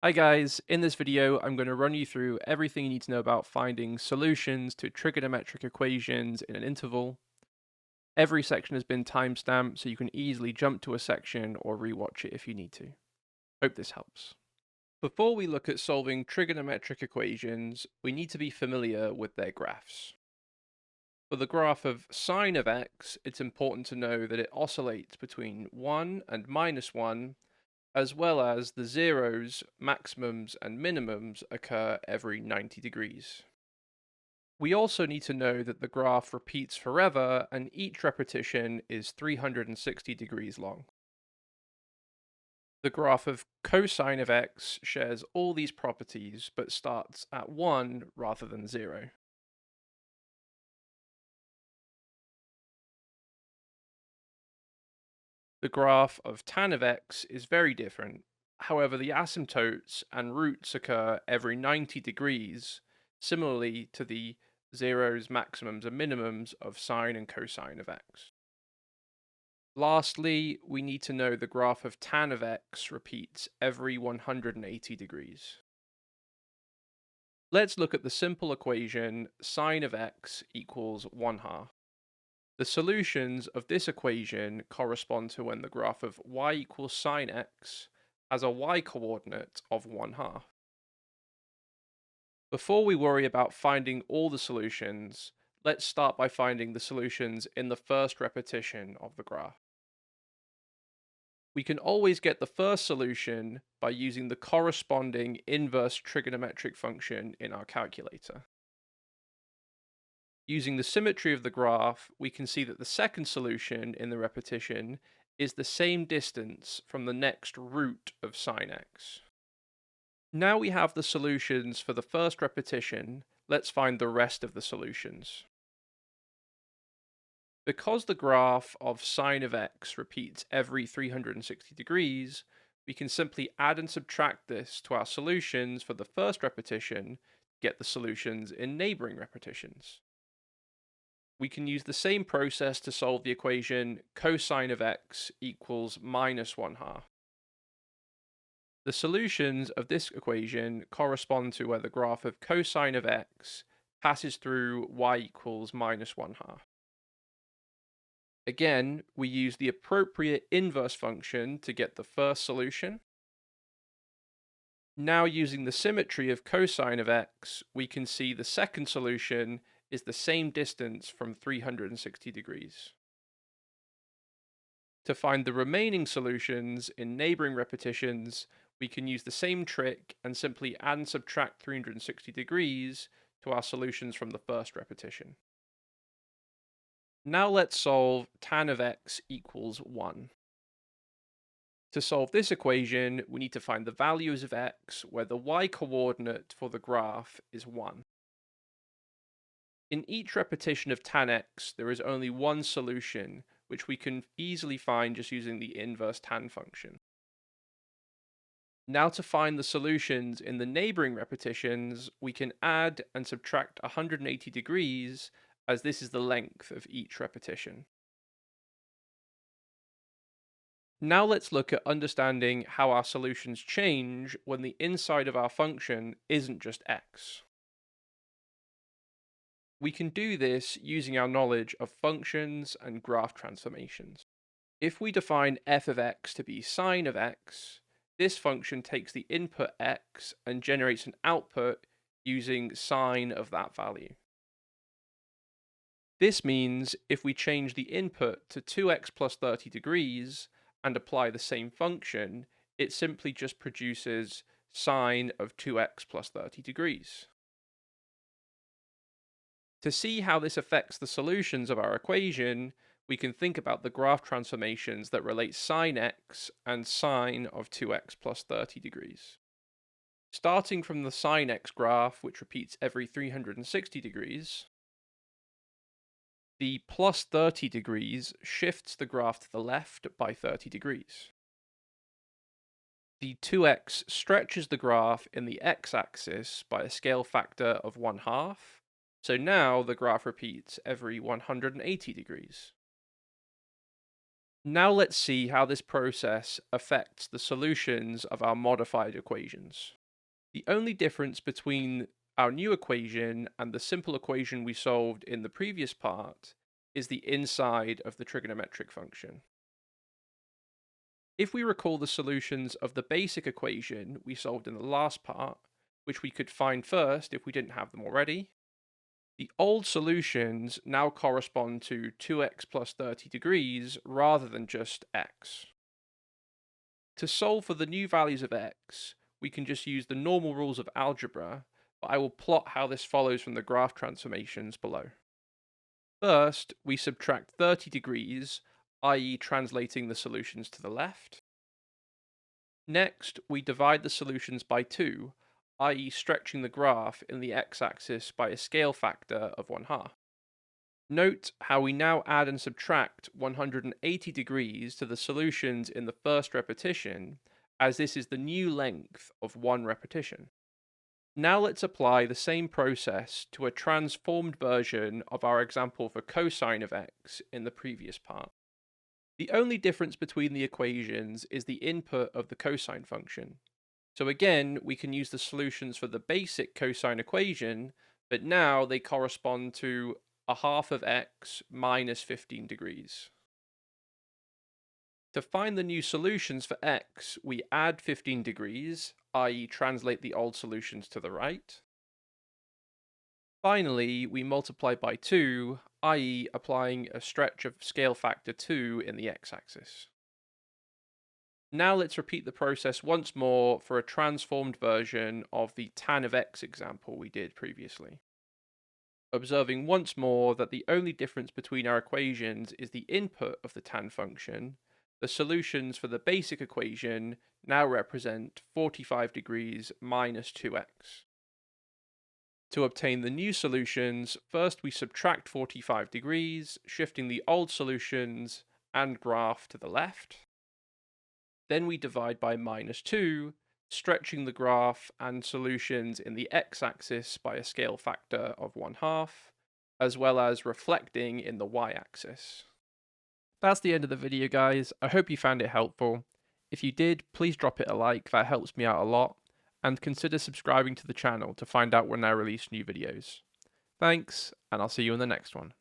Hi guys, in this video I'm going to run you through everything you need to know about finding solutions to trigonometric equations in an interval. Every section has been timestamped so you can easily jump to a section or rewatch it if you need to. Hope this helps. Before we look at solving trigonometric equations, we need to be familiar with their graphs. For the graph of sine of x, it's important to know that it oscillates between 1 and -1, as well as the zeros, maximums, and minimums occur every 90 degrees. We also need to know that the graph repeats forever and each repetition is 360 degrees long. The graph of cosine of x shares all these properties but starts at 1 rather than 0. The graph of tan of x is very different. However, the asymptotes and roots occur every 90 degrees, similarly to the zeros, maximums, and minimums of sine and cosine of x. Lastly, we need to know the graph of tan of x repeats every 180 degrees. Let's look at the simple equation sine of x equals 1/2. The solutions of this equation correspond to when the graph of y equals sine x has a y-coordinate of 1/2. Before we worry about finding all the solutions, let's start by finding the solutions in the first repetition of the graph. We can always get the first solution by using the corresponding inverse trigonometric function in our calculator. Using the symmetry of the graph, we can see that the second solution in the repetition is the same distance from the next root of sine x. Now we have the solutions for the first repetition, let's find the rest of the solutions. Because the graph of sine of x repeats every 360 degrees, we can simply add and subtract this to our solutions for the first repetition to get the solutions in neighboring repetitions. We can use the same process to solve the equation cosine of x equals -1/2. The solutions of this equation correspond to where the graph of cosine of x passes through y equals -1/2. Again, we use the appropriate inverse function to get the first solution. Now using the symmetry of cosine of x, we can see the second solution is the same distance from 360 degrees. To find the remaining solutions in neighboring repetitions, we can use the same trick and simply add and subtract 360 degrees to our solutions from the first repetition. Now let's solve tan of x equals 1. To solve this equation, we need to find the values of x where the y-coordinate for the graph is 1. In each repetition of tan x, there is only one solution, which we can easily find just using the inverse tan function. Now to find the solutions in the neighboring repetitions, we can add and subtract 180 degrees, as this is the length of each repetition. Now let's look at understanding how our solutions change when the inside of our function isn't just x. We can do this using our knowledge of functions and graph transformations. If we define f of x to be sine of x, this function takes the input x and generates an output using sine of that value. This means if we change the input to 2x plus 30 degrees and apply the same function, it simply just produces sine of 2x plus 30 degrees. To see how this affects the solutions of our equation, we can think about the graph transformations that relate sine x and sine of 2x plus 30 degrees. Starting from the sine x graph, which repeats every 360 degrees, the plus 30 degrees shifts the graph to the left by 30 degrees. The 2x stretches the graph in the x-axis by a scale factor of 1/2, so now the graph repeats every 180 degrees. Now let's see how this process affects the solutions of our modified equations. The only difference between our new equation and the simple equation we solved in the previous part is the inside of the trigonometric function. If we recall the solutions of the basic equation we solved in the last part, which we could find first if we didn't have them already, the old solutions now correspond to 2x plus 30 degrees rather than just x. To solve for the new values of x, we can just use the normal rules of algebra, but I will plot how this follows from the graph transformations below. First, we subtract 30 degrees, i.e. translating the solutions to the left. Next, we divide the solutions by 2, i.e. stretching the graph in the x-axis by a scale factor of 1/2. Note how we now add and subtract 180 degrees to the solutions in the first repetition, as this is the new length of one repetition. Now let's apply the same process to a transformed version of our example for cosine of x in the previous part. The only difference between the equations is the input of the cosine function. So again, we can use the solutions for the basic cosine equation, but now they correspond to 1/2 of x minus 15 degrees. To find the new solutions for x, we add 15 degrees, i.e. translate the old solutions to the right. Finally, we multiply by 2, i.e. applying a stretch of scale factor 2 in the x-axis. Now let's repeat the process once more for a transformed version of the tan of x example we did previously. Observing once more that the only difference between our equations is the input of the tan function, the solutions for the basic equation now represent 45 degrees minus 2x. To obtain the new solutions, first we subtract 45 degrees, shifting the old solutions and graph to the left. Then we divide by minus 2, stretching the graph and solutions in the x-axis by a scale factor of 1/2, as well as reflecting in the y-axis. That's the end of the video, guys. I hope you found it helpful. If you did, please drop it a like, that helps me out a lot, and consider subscribing to the channel to find out when I release new videos. Thanks, and I'll see you in the next one.